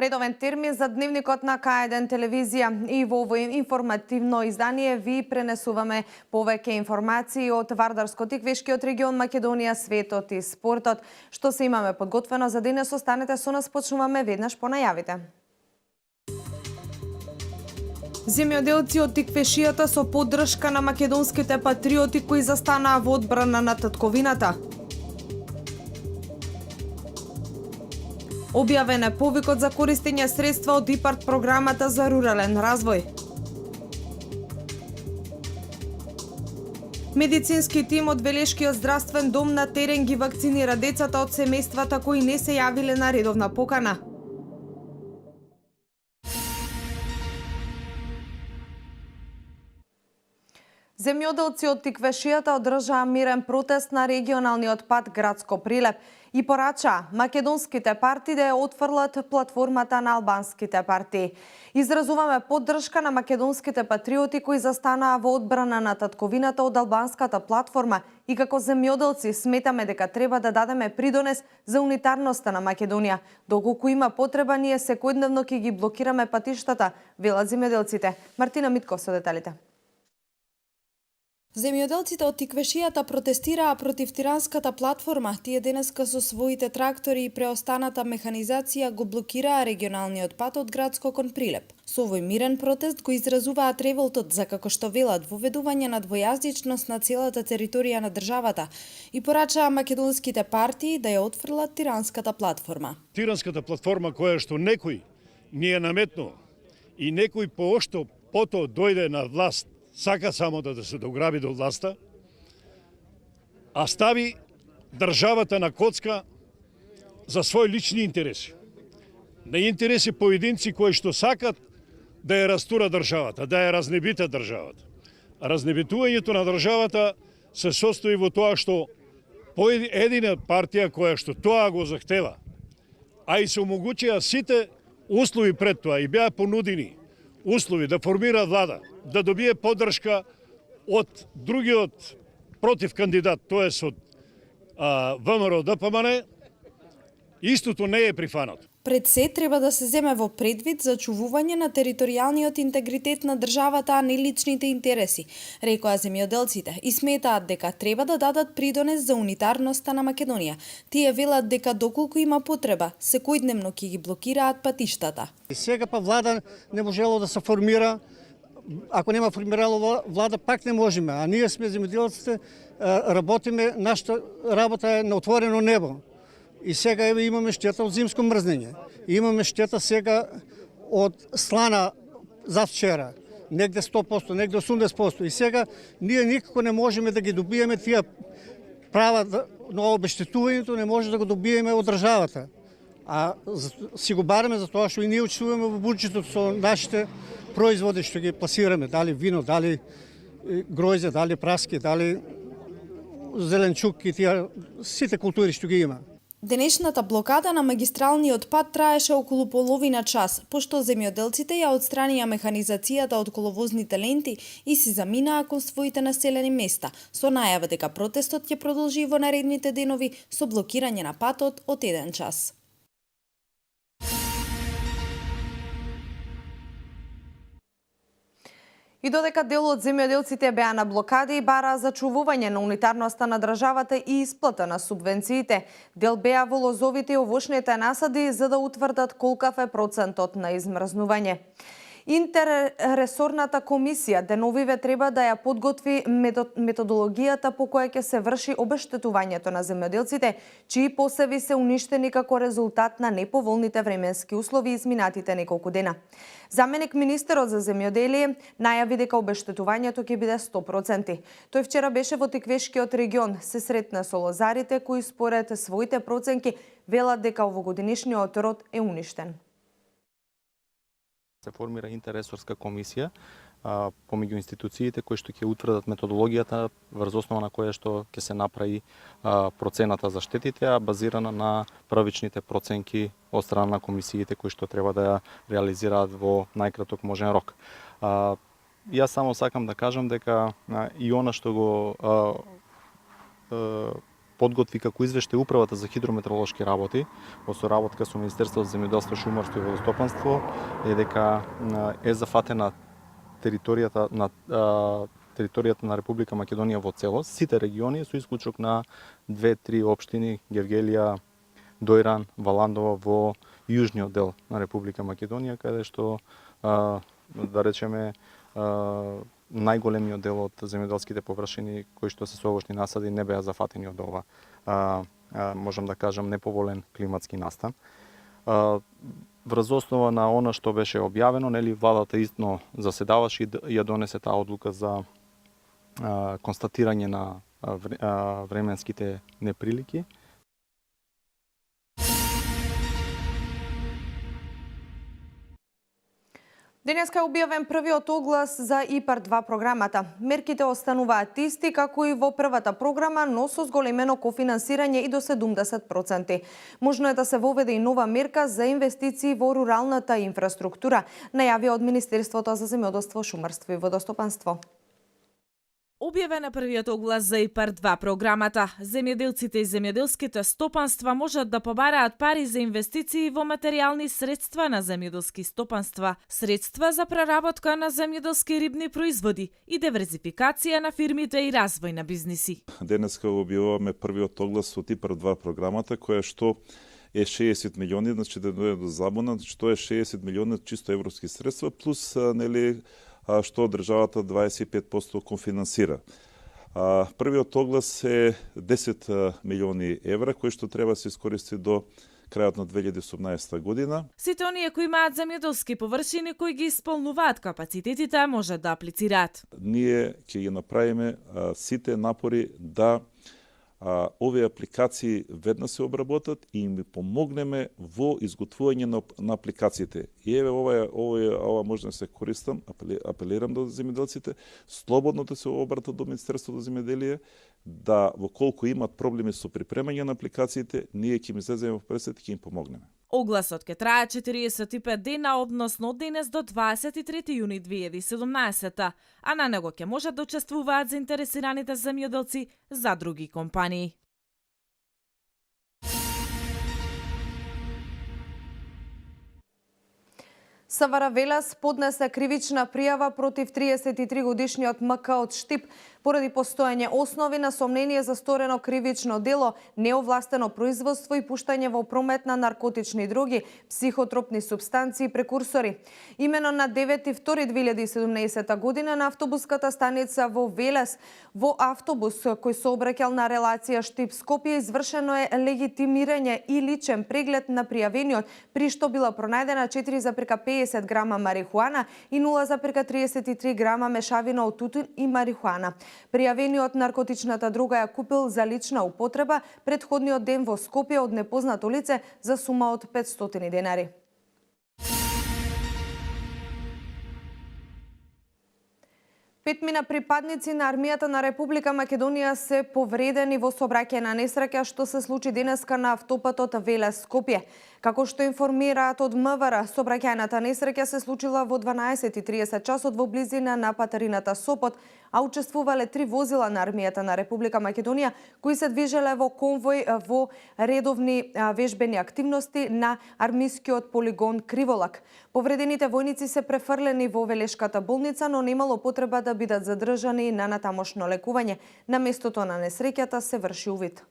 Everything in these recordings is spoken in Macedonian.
Редовен термин за дневникот на К1 телевизија и во овој информативно издание ви пренесуваме повеќе информации од Вардарскот и Квешкиот регион Македонија, светот и спортот. Што се имаме подготвено за денес, останете со нас, почнуваме веднаш по најавите. Земјоделци од Тиквешијата со поддршка на македонските патриоти кои застанаа во одбрана на татковината. Објавен е повикот за користење средства од ИПАРД програмата за рурален развој. Медицински тим од Велешкиот здравствен дом на терен ги вакцинира децата од семејствата кои не се јавиле на редовна покана. Земјоделци од Тиквешијата одржаа мирен протест на регионалниот пат Градско Прилеп и порачаа македонските партии да ја отфрлат платформата на албанските партии. Изразуваме поддршка на македонските патриоти кои застанаа во одбрана на татковината од албанската платформа и како земјоделци сметаме дека треба да дадеме придонес за унитарноста на Македонија. Доколку има потреба, ние секојдневно ќе ги блокираме патиштата, велат земјоделците. Мартина Митков со деталите. Земјоделците од Тиквешијата протестираа против тиранската платформа. Тие денеска со своите трактори и преостаната механизација го блокираа регионалниот пат од Градско кон Прилеп. Со овој мирен протест го изразуваат револтот за, како што велат, воведување на двојазичност на целата територија на државата и порачаа македонските партии да ја отфрлат тиранската платформа. Тиранската платформа која што некој ни е наметнал и некој поошто потоа дојде на власт, сака само да се дограби до власта, а стави државата на коцка за своји лични интереси. На интереси поединци кои што сакат да ја растура државата, да ја разнебита државата. А разнебитувањето на државата се состои во тоа што едина партија која што тоа го захтева, а и се омогучија сите услови пред тоа и беа понудени услови да формира влада, да добие поддршка од другиот против кандидат, тоест од ВМРО ДПМН, истото не е прифанато. Пред се треба да се земе во предвид за чувување на територијалниот интегритет на државата, а не личните интереси, рекоа земјоделците и сметаат дека треба да дадат придонес за унитарноста на Македонија. Тие велат дека доколку има потреба, секојдневно ќе ги блокираат патиштата. Сега па влада не можело да се формира. Ако нема формирало влада, пак не можеме. А ние сме земјоделците, работиме, нашата работа е на отворено небо. И сега имаме штета од зимско мрзнење. Имаме штета сега од слана за вчера. Негде 100%, негде 80%. И сега ние никако не можеме да ги добиеме тие права на обештетувањето, не може да го добиеме од државата. А си го бараме за тоа што и ние учествуваме во буџетот со нашите производи што ги пласираме, дали вино, дали гројзе, дали праски, дали зеленчук и тие сите култури што ги има. Денешната блокада на магистралниот пат траеше околу половина час, пошто земјоделците ја отстранија механизацијата од коловозните ленти и си заминаа кон своите населени места, со најава дека протестот ќе продолжи во наредните денови со блокирање на патот од 1 час. И додека дел од земјоделците беа на блокади и бараа зачувување на унитарноста на државата и исплата на субвенциите, дел беа во лозовите и овошните насади за да утврдат колкав е процентот на измрзнување. Интерресорната комисија деновиве треба да ја подготви методологијата по која ќе се врши обештетувањето на земјоделците, чии посеви се уништени како резултат на неповолните временски услови изминатите неколку дена. Заменик министерот за земјоделие најави дека обештетувањето ќе биде 100%. Тој вчера беше во Тиквешкиот регион, се сретна со лозарите кои според своите проценки велат дека овогодишниот род е уништен. Се формира интерресорска комисија помеѓу институциите кои што ќе утврдат методологијата врз основа на која што ќе се направи процената за штетите, а базирана на правичните проценки од страна на комисиите кои што треба да ја реализираат во најкраток можен рок. Јас само сакам да кажам дека и она што го подготви како извештај Управата за хидрометеоролошки работи во соработка со Министерството за земјоделство, шумарство и водостопанство е дека е зафатена територијата на Република Македонија во целост, сите региони со исклучок на 2-3 општини, Гевгелија, Дојран, Валандово во јужниот дел на Република Македонија, каде што да речеме најголемиот дел од земјоделските површини кои што се со овошни насади не беа зафатени од ова, можам да кажам, неповолен климатски настан. Врз основа на она што беше објавено, нели владата истно заседаваше и ја донесе таа одлука за констатирање на временските неприлики. Денеска е објавен првиот оглас за ИПАР-2 програмата. Мерките остануваат исти како и во првата програма, но со зголемено кофинансирање и до 70%. Можно е да се воведе и нова мерка за инвестиции во руралната инфраструктура, најавија од Министерството за земјоделство, шумарство и водостопанство. Објавен е првиот оглас за ИПАР-2 програмата. Земјоделците и земјоделските стопанства можат да побараат пари за инвестиции во материјални средства на земјоделски стопанства, средства за преработка на земјоделски рибни производи и диверзификација на фирмите и развој на бизниси. Денеска објавуваме првиот оглас од ИПАР-2 програмата, која што е 60 милиони, значи да дојде до забуна, што е 60 милиони чисто европски средства плюс нели што државата 25% конфинансира. Првиот оглас е 10 милиони евра, кои што треба да се искористи до крајот на 2018 година. Сите оние кои имаат земјоделски површини кои ги исполнуваат капацитетите можат да аплицираат. Ние ќе ги направиме сите напори да овие апликации веднаш се обработат и им помогнеме во изготвување на апликациите. И еве ова може да се користам, апелирам до земјоделците, слободно да се обратат до Министерството за земјоделие, да во колку имат проблеми со припремање на апликациите, ние ќе им излеземе во пресет и ќе им помогнеме. Огласот ќе трае 45 дена, односно од денес до 23 јуни 2017, а на него ќе можат да учествуваат заинтересираните земјоделци за други компании. СВР Велес поднесе кривична пријава против 33-годишниот МК од Штип поради постоење основи на сомнение за сторено кривично дело, неовластено производство и пуштање во промет на наркотични дроги, психотропни супстанции и прекурсори. Имено на 9.2.2017 година на автобуската станица во Велес, во автобус кој сообраќал на релација Штип-Скопје, извршено е легитимирање и личен преглед на пријавениот, при што била пронајдена 4,50 грама марихуана и 0,33 грама мешавина од тутун и марихуана. Пријавениот наркотичната дрога ја купил за лична употреба претходниот ден во Скопје од непознато лице за сума од 500 денари. Петмина припадници на армијата на Република Македонија се повредени во сообраќајна несреќа што се случи денеска на автопатот Велес-Скопје. Како што информираат од МВР, сообраќајната несреќа се случила во 12:30 часот во близина на патарината Сопот, а учествувале 3 возила на армијата на Република Македонија кои се движеле во конвој во редовни вежбени активности на армискиот полигон Криволак. Повредените војници се префрлени во Велешката болница, но немало потреба да бидат задржани на натамошно лекување. На местото на несреќата се врши увид.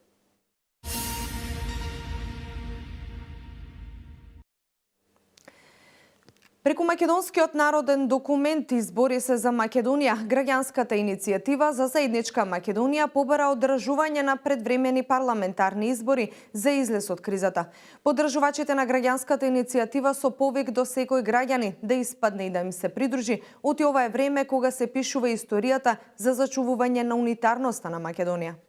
Преку македонскиот народен документ Избори се за Македонија, граѓанската иницијатива за заедничка Македонија побара одржување на предвремени парламентарни избори за излез од кризата. Поддржувачите на граѓанската иницијатива со повик до секој граѓани да испадне и да им се придружи, оти ова е време кога се пишува историјата за зачувување на унитарноста на Македонија.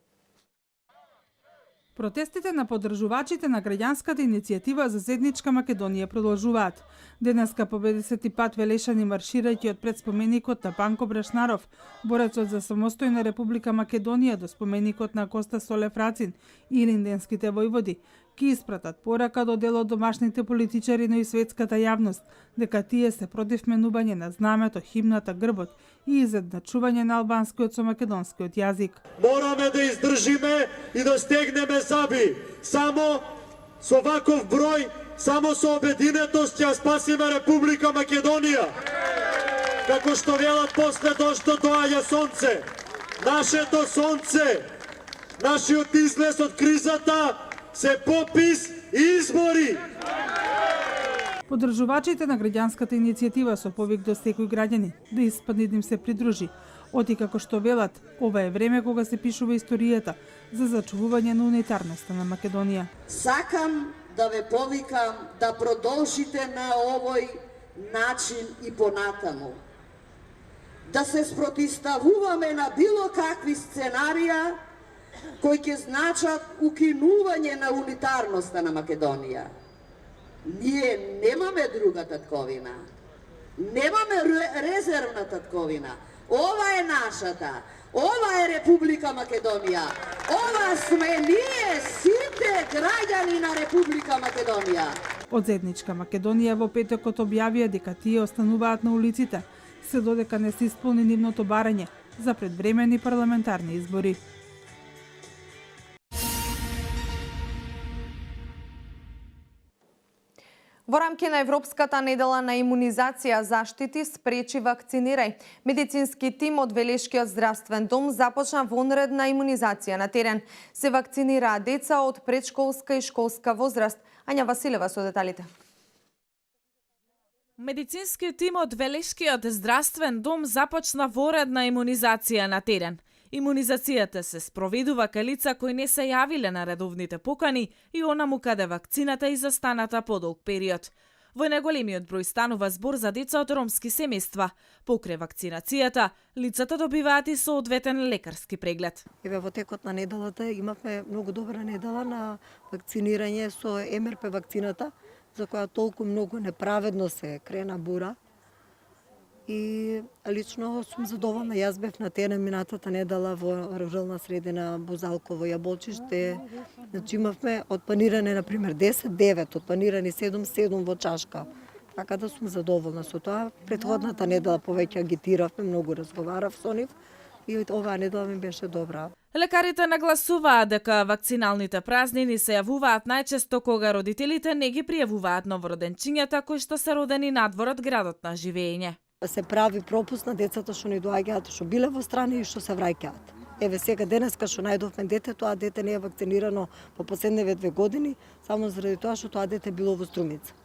Протестите на поддржувачите на граѓанската иницијатива за заедничка Македонија продолжуваат. Денеска по 55 велешани марширајќи од пред споменикот на Панко Брашнаров, борецот за самостојна Република Македонија, до споменикот на Коста Солев Рацин и Илинденските војводи, ки испратат порака до дел од домашните политичари, но и светската јавност, дека тие се против менување на знамето, химната, грбот и изедначување на албанскиот со македонскиот јазик. Мораме да издржиме и да стегнеме зъби. Само со ваков број, само со обединетост ќе спасиме Република Македонија. Како што велат, после дождот доаѓа сонце. Нашето сонце, нашиот излез од кризата се попис и избори. Поддржувачите на граѓанската иницијатива со повик до секој граѓанин да испадне да им се придружи. Оти како што велат, ова е време кога се пишува историјата за зачувување на унитарноста на Македонија. Сакам да ве повикам да продолжите на овој начин и понатаму. Да се спротивставуваме на било какви сценарија кои ќе значат укинување на унитарноста на Македонија. Ние немаме друга татковина. Немаме резервна татковина. Ова е нашата. Ова е Република Македонија. Ова сме ние, сите граѓани на Република Македонија. Од заедничка Македонија во петокот објавија дека тие остануваат на улиците, се додека не се исполни нивното барање за предвремени парламентарни избори. Во рамки на Европската недела на имунизација заштити спречи вакцинирај. Медицински тим од Велешкиот здравствен дом започна вонредна имунизација на терен. Се вакцинираа деца од предшколска и школска возраст. Ања Василева со деталите. Медицинскиот тим од Велешкиот здравствен дом започна воредна имунизација на терен. Имунизацијата се спроведува кај лица кои не се јавиле на редовните покани и онаму каде вакцината изостаната подолг период. Во најголемиот број станува збор за деца од ромски семејства. Покрај вакцинацијата, лицата добиваат и соодветен лекарски преглед. Во текот на неделата имавме многу добра недела на вакцинирање со МРП вакцината, за која толку многу неправедно се крена бура. И лично сум задоволна. Јас бев на терен минатата недела во рурална средина Бузалково Јаболчиште. Значи имавме од планиране, например, 10-9, од планирани 7-7 во Чашка. Така да сум задоволна со тоа. Претходната недела повеќе агитиравме, многу разговарав со нив и оваа недела ми беше добра. Лекарите нагласуваат дека вакциналните празнини се јавуваат најчесто кога родителите не ги пријавуваат новороденчињата кои што се родени надвор од градот на живење. Се прави пропуст на децата што не доаѓаат, што биле во страни и што се враќаат. Еве сега денеска што најдовме дете, тоа дете не е вакцинирано по последниве 2 години, само заради тоа што тоа дете било во Струмица.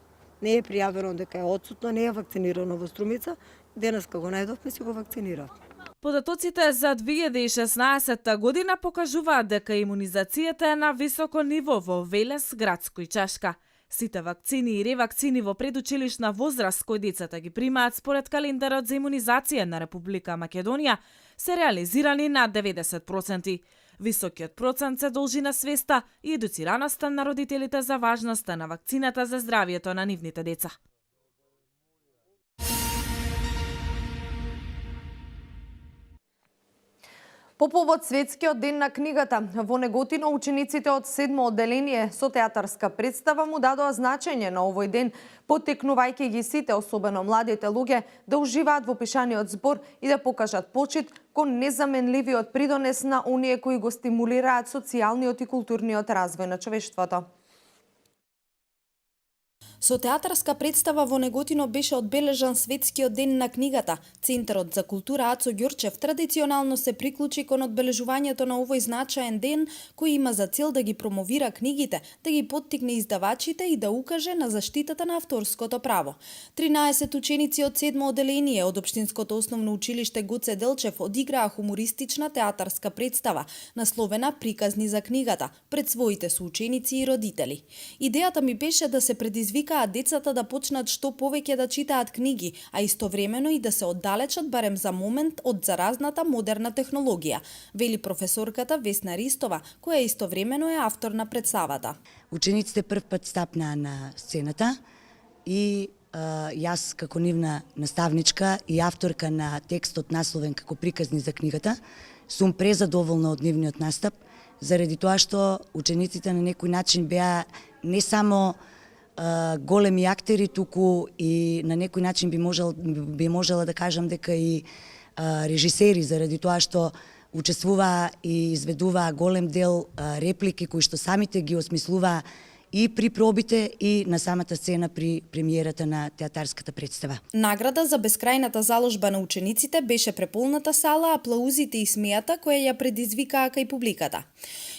Не е пријавено дека е отсутно, не е вакцинирано во Струмица, денеска го најдовме си го вакциниравме. Податоците за 2016 година покажуваат дека имунизацијата е на високо ниво во Велес, Градско и Чашка. Сите вакцини и ревакцини во предучилишна возраст кои децата ги примаат според календарот за имунизација на Република Македонија се реализирани на 90%. Високиот процент се должи на свеста и едуцираноста на родителите за важноста на вакцината за здравието на нивните деца. По повод Светскиот ден на книгата, во Неготино учениците од 7 одделение со театарска представа му дадоа значење на овој ден, поттекнувајќи ги сите, особено младите луѓе, да уживаат во пишаниот збор и да покажат почит кон незаменливиот придонес на оние кои го стимулираат социјалниот и културниот развој на човештвото. Со театарска представа во Неготино беше одбележан Светскиот ден на книгата. Центарот за култура Ацо Ѓурчев традиционално се приклучи кон одбележувањето на овој значаен ден, кој има за цел да ги промовира книгите, да ги поттикне издавачите и да укаже на заштитата на авторското право. 13 ученици од 7 одделение од Општинското основно училиште Гоце Делчев одиграа хумористична театарска представа, насловена Приказни за книгата, пред своите соученици и родители. Идејата ми беше да се предизвика сакаат децата да почнат што повеќе да читаат книги, а истовремено и да се оддалечат барем за момент од заразната модерна технологија, вели професорката Весна Ристова, која истовремено е автор на представата. Учениците прв пат стапнаа на сцената и јас како нивна наставничка и авторка на текстот насловен како приказни за книгата, сум презадоволна од нивниот настап, заради тоа што учениците на некој начин беа не само големи актери, туку и на некој начин би можела да кажам дека и режисери, заради тоа што учествуваа и изведуваа голем дел реплики кои што самите ги осмислуваа и при пробите и на самата сцена при премиерата на театарската представа. Награда за бескрајната заложба на учениците беше преполната сала, аплаузите и смејата која ја предизвикаа кај публиката.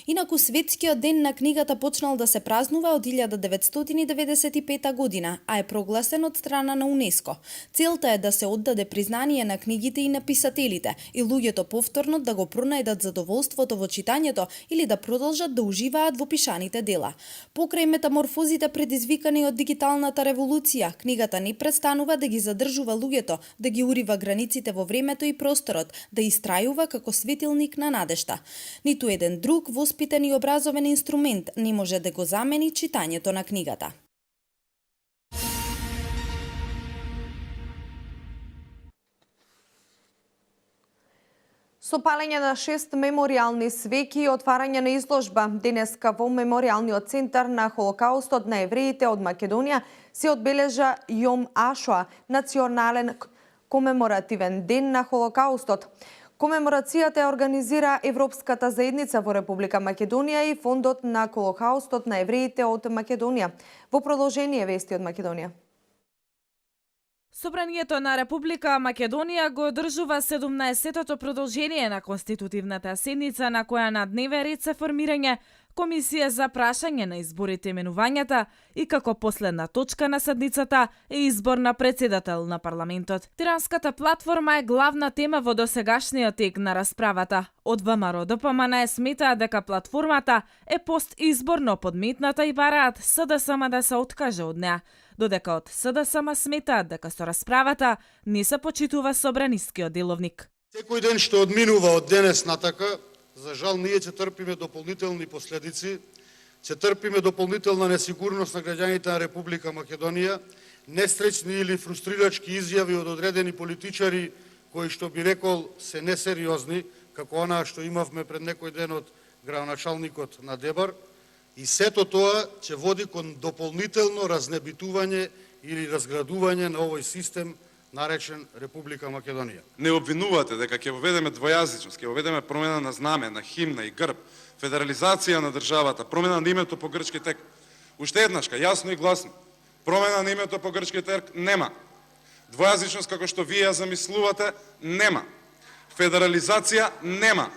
Инаку светскиот ден на книгата почнал да се празнува од 1995 година, а е прогласен од страна на УНЕСКО. Целта е да се оддаде признание на книгите и на писателите и луѓето повторно да го пронајдат задоволството во читањето или да продолжат да уживаат во пишаните дела. Покрај метаморфозите предизвикани од дигиталната револуција, книгата не престанува да ги задржува луѓето, да ги урива границите во времето и просторот, да истрајува како светилник на надежта. Ниту еден друг воспитан и образовен инструмент не може да го замени читањето на книгата. Со палење на 6 мемориални свеќи и отварање на изложба денеска во Мемориалниот центар на Холокаустот на евреите од Македонија се одбележа Јом Ашоа, национален комеморативен ден на Холокаустот. Комеморацијата ја организира Европската заедница во Република Македонија и Фондот на Холокаустот на евреите од Македонија. Во продолжение вести од Македонија. Собранието на Република Македонија го одржува 17-тото продолжение на Конститутивната седница на која на дневен ред се формирање Комисија за прашање на изборите и именувањата и како последна точка на седницата е избор на председател на парламентот. Тиранската платформа е главна тема во досегашниот тек на расправата. Од ВМРО ДПМН сметаа дека платформата е постизборно подметната и бараат СДСМ да се откаже од неа, додека од СДСМ сметаат дека со расправата не се почитува собранискиот деловник. Секој ден што одминува од денес натака, за жал, ние ќе трпиме дополнителни последици, ќе трпиме дополнителна несигурност на граѓаните на Република Македонија, несреќни или фрустрирачки изјави од одредени политичари кои што би рекол се несериозни, како онаа што имавме пред некој ден од градоначалникот на Дебар, и сето тоа ќе води кон дополнително разнебитување или разградување на овој систем наречен Република Македонија. Не обвинувате дека ќе воведеме двојазичност, ќе воведеме промена на знаме, на химна и грб, федерализација на државата, промена на името по грчки тек. Уште еднашка, јасно и гласно, промена на името по грчки тек нема. Двојазичност како што вие ја замислувате нема. Федерализација нема.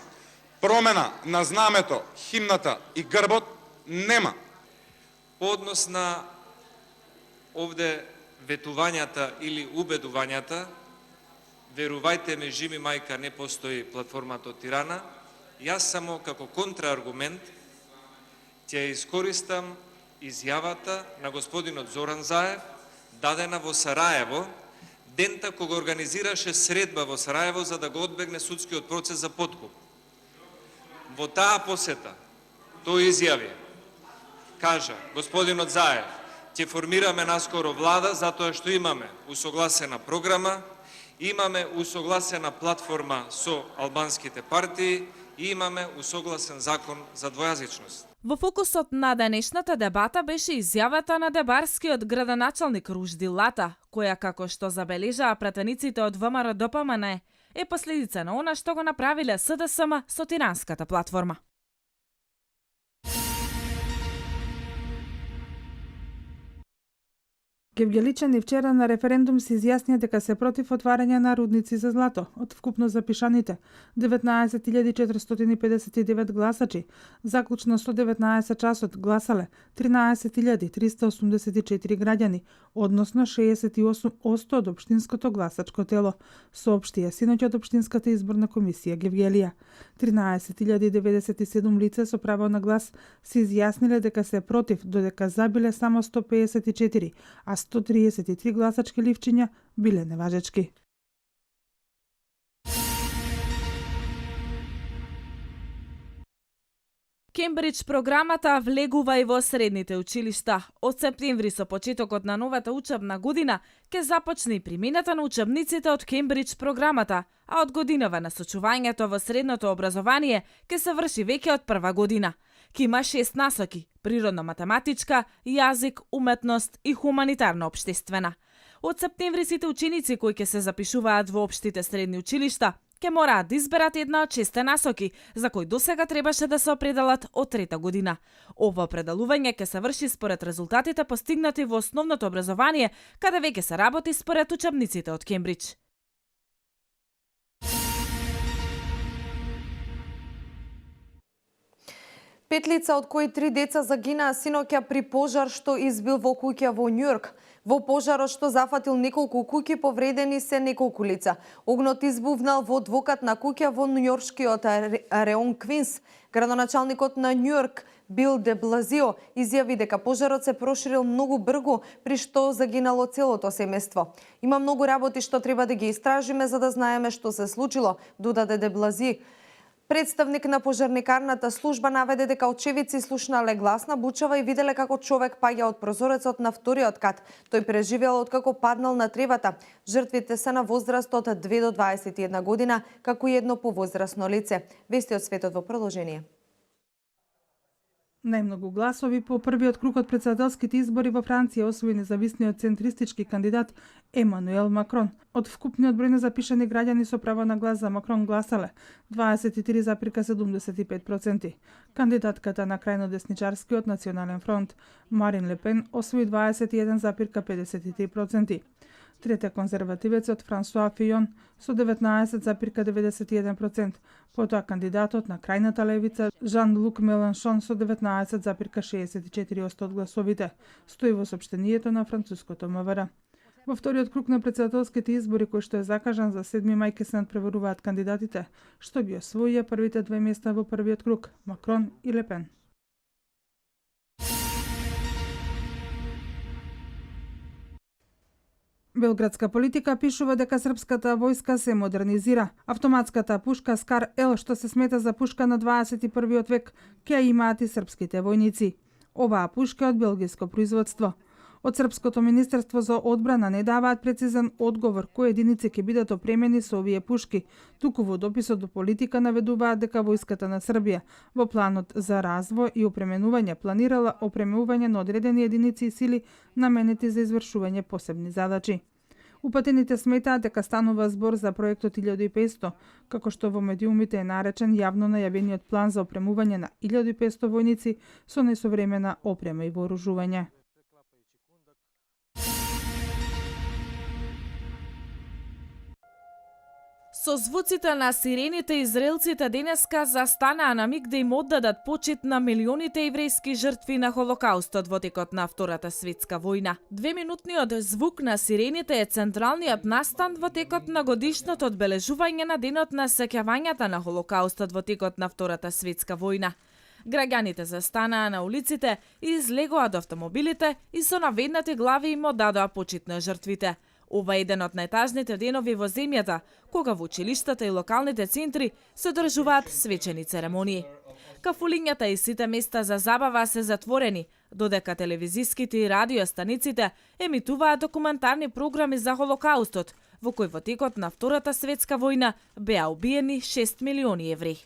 Промена на знамето, химната и грбот нема. По однос на овде ветувањата или убедувањата, верувајте ме, жими мајка, не постои платформата од Тирана, јас само како контрааргумент ќе искористам изјавата на господинот Зоран Заев, дадена во Сараево, дента кога организираше средба во Сараево за да го одбегне судскиот процес за подкуп. Во таа посета, тој изјави, кажа господинот Заев, ќе формираме наскоро влада затоа што имаме усогласена програма, имаме усогласена платформа со албанските партии и имаме усогласен закон за двојазичност. Во фокусот на денешната дебата беше изјавата на дебарскиот градоначалник Ружди Лата, која, како што забележаа пратениците од ВМРО ДПМН, е последица на она што го направиле СДСМ со Тиранската платформа. Гевгеличани вчера на референдум се изјаснија дека се против отварање на рудници за злато. Од вкупно запишаните 19.459 гласачи, заклучно 119 часот гласале 13.384 граѓани, односно 68% од општинското гласачко тело, соопштија синоќ од општинската изборна комисија Гевгелија. 13.097 лица со право на глас се изјасниле дека се против, додека за биле само 154, а 133 гласачки ливчиња биле неважечки. Кембридж програмата влегува и во средните училишта. Од септември со почетокот на новата учебна година ќе започне и примената на учебниците од Кембридж програмата, а од годинава насочувањето во средното образование ќе се врши веќе од прва година. Ке има 6 насоки: природно-математичка, јазик, уметност и хуманитарно-општествена. Од септември сите ученици кои ќе се запишуваат во општите средни училишта ќе мораат да изберат една од 6 насоки, за кои досега требаше да се определат од трета година. Ова определување ќе се врши според резултатите постигнати во основното образование, каде веќе се работи според учебниците од Кембридж. Петлица, од кои 3 деца загинаа синоќа при пожар што избил во куќа во Њујорк. Во пожарот што зафатил неколку куќи, повредени се неколку лица. Огнот избувнал во двокатна куќа во њујоршкиот реон Квинс. Градоначалникот на Њујорк Бил де Блазио изјави дека пожарот се проширил многу брзо, при што загинало целото семејство. Има многу работи што треба да ги истражиме за да знаеме што се случило, додаде де Блази. Представник на пожарникарната служба наведе дека очевидци слушнале гласна бучава и виделе како човек паѓа од прозорецот на вториот кат. Тој преживел откако паднал на тревата. Жртвите се на возраст од 2 до 21 година, како и едно повозрасно лице. Вести од светот во продолжение. Најмногу гласови по првиот круг од претседателските избори во Франција освои независниот центристички кандидат Емануел Макрон. Од вкупниот број на запишани граѓани со право на глас за Макрон гласале 23,75%. Кандидатката на крајно десничарскиот Национален фронт Марин Ле Пен освои 21,53%. Трете конзервативецот Франсуа Фијон со 19,91%, потоа кандидатот на крајната левица Жан-Лук Меланшон со 19,64% од гласовите, стои во сопштенијето на француското МВР. Во вториот круг на претседателските избори, кој што е закажан за 7 мај, ке се надпреваруваат кандидатите, што ги освоија првите 2 места во првиот круг, Макрон и Ле Пен. Белградска политика пишува дека српската војска се модернизира. Автоматската пушка Скар-Л, што се смета за пушка на 21 век, ќе ја имаат и српските војници. Оваа пушка е од белгиско производство. Од Српското министерство за одбрана не даваат прецизен одговор кои единици ќе бидат опремени со овие пушки, туку во дописот до политика наведуваат дека војската на Србија во планот за развој и опременување планирала опремување на одредени единици и сили наменети за извршување посебни задачи. Упатените сметаат дека станува збор за проектот 1500, како што во медиумите е наречен јавно најавениот план за опремување на 1500 војници со најсовремена опрема и вооружување. Со звуците на сирените израелците денеска застанаа на миг да им оддадат почит на милионите еврејски жртви на Холокаустот во текот на Втората светска војна. 2-минутниот звук на сирените е централниот настан во текот на годишното одбележување на денот на сеќавањата на Холокаустот во текот на Втората светска војна. Граѓаните застанаа на улиците и излегоа од автомобилите и со наведнати глави им оддадоа почит на жртвите. Ова е еден од најтажните денови во земјата, кога во училиштата и локалните центри се одржуваат свечени церемонии. Кафулињата и сите места за забава се затворени, додека телевизиските и радиостаниците емитуваат документарни програми за Холокаустот, во кој во текот на Втората светска војна беа убиени 6 милиони евреи.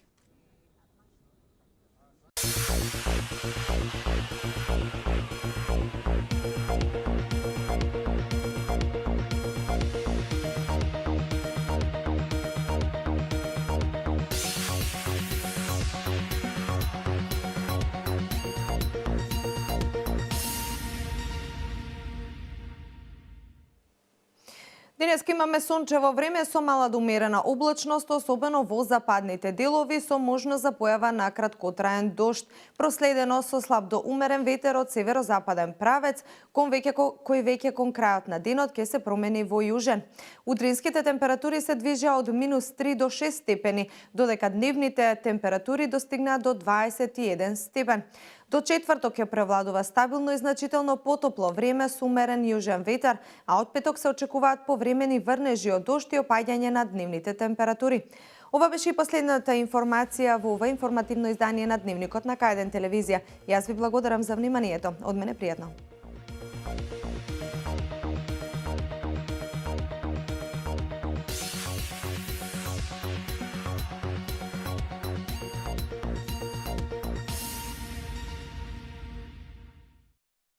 Денеска имаме сончево време со мала до умерена облачност, особено во западните делови, со можност за појава на краткотраен дожд, проследено со слаб до умерен ветер од северозападен правец, кој веќе кон крајот на денот ќе се промени во јужен. Утринските температури се движеа од -3 до 6 степени, додека дневните температури достигнаа до 21 степен. До четврток ќе превладува стабилно и значително потопло време со умерен јужен ветер, а од петок се очекуваат повремени врнежи од дожд и опаѓање на дневните температури. Ова беше и последната информација во ова информативно издание на Дневникот на К1 телевизија. Јас ви благодарам за вниманието. Од мене пријатно.